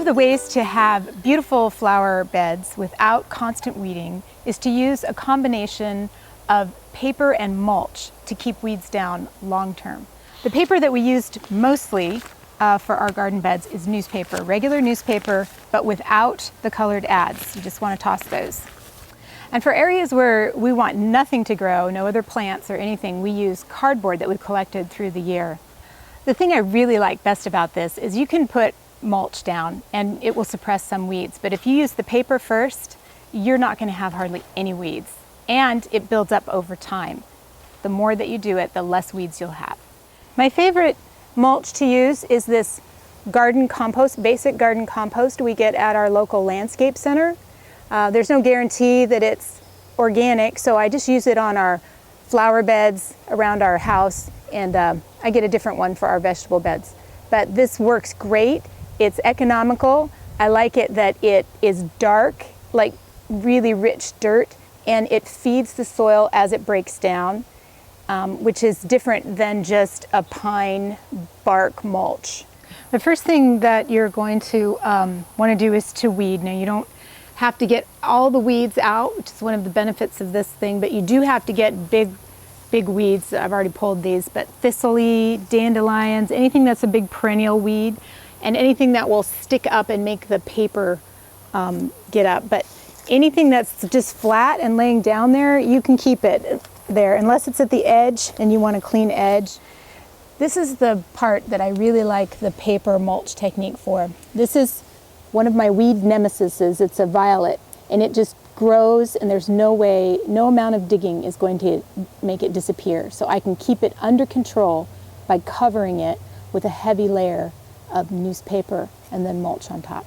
the ways to have beautiful flower beds without constant weeding is to use a combination of paper and mulch to keep weeds down long term. The paper that we used mostly for our garden beds is newspaper, regular newspaper, but without the colored ads. You just want to toss those. And for areas where we want nothing to grow, no other plants or anything, we use cardboard that we've collected through the year. The thing I really like best about this is you can put mulch down and it will suppress some weeds, but if you use the paper first, you're not going to have hardly any weeds, and it builds up over time. The more that you do it, the less weeds you'll have. My favorite mulch to use is this garden compost, basic garden compost we get at our local landscape center. There's no guarantee that it's organic, so I just use it on our flower beds around our house, and I get a different one for our vegetable beds. But this works great. It's economical. I like it that it is dark, like really rich dirt, and it feeds the soil as it breaks down, which is different than just a pine bark mulch. The first thing that you're going to want to do is to weed. Now, you don't have to get all the weeds out, which is one of the benefits of this thing, but you do have to get big weeds. I've already pulled these, but thistle-y, dandelions, anything that's a big perennial weed, and anything that will stick up and make the paper get up. But anything that's just flat and laying down there, you can keep it there, unless it's at the edge and you want a clean edge. This is the part that I really like the paper mulch technique for. This is one of my weed nemesises. It's a violet, and it just grows, and there's no amount of digging is going to make it disappear. So I can keep it under control by covering it with a heavy layer of newspaper and then mulch on top.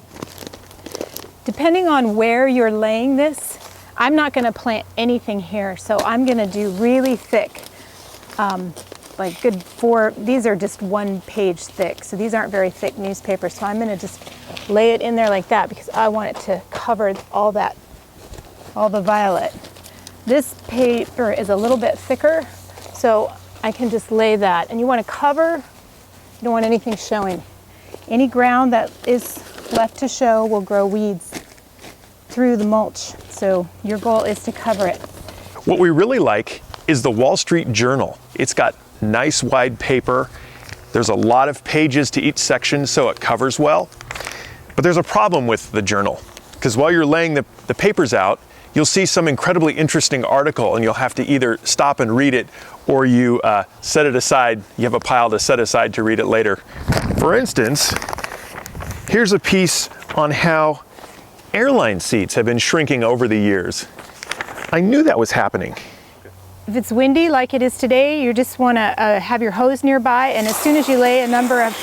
Depending on where you're laying this, I'm not going to plant anything here, so I'm going to do really thick, like good these are just 1 page thick, so these aren't very thick newspaper, so I'm going to just lay it in there like that because I want it to cover all the violet. This paper is a little bit thicker, so I can just lay that. And you want to cover, you don't want anything showing. Any ground that is left to show will grow weeds through the mulch, so your goal is to cover it. What we really like is the Wall Street Journal. It's got nice wide paper. There's a lot of pages to each section, so it covers well. But there's a problem with the journal, because while you're laying the papers out, you'll see some incredibly interesting article, and you'll have to either stop and read it, or you set it aside. You have a pile to set aside to read it later. For instance, here's a piece on how airline seats have been shrinking over the years. I knew that was happening. If it's windy like it is today, you just want to have your hose nearby, and as soon as you lay a number of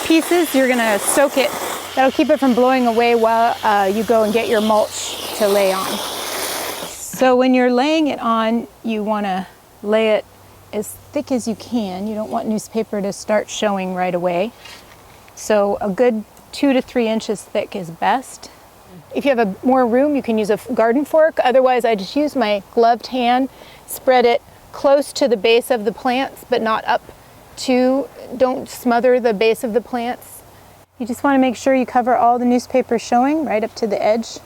pieces, you're going to soak it. That'll keep it from blowing away while you go and get your mulch to lay on. So when you're laying it on, you want to lay it as thick as you can. You don't want newspaper to start showing right away. So a good 2 to 3 inches thick is best. If you have more room, you can use a garden fork. Otherwise, I just use my gloved hand, spread it close to the base of the plants, but not up to, don't smother the base of the plants. You just want to make sure you cover all the newspaper showing right up to the edge.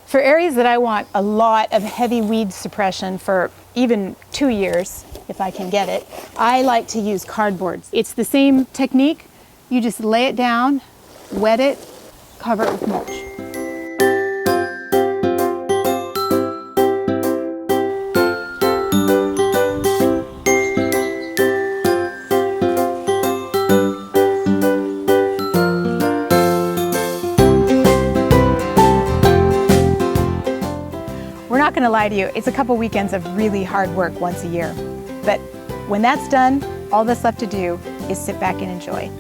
For areas that I want a lot of heavy weed suppression for even 2 years, if I can get it, I like to use cardboard. It's the same technique. You just lay it down, wet it, cover it with mulch. We're not going to lie to you, it's a couple weekends of really hard work once a year. But when that's done, all that's left to do is sit back and enjoy.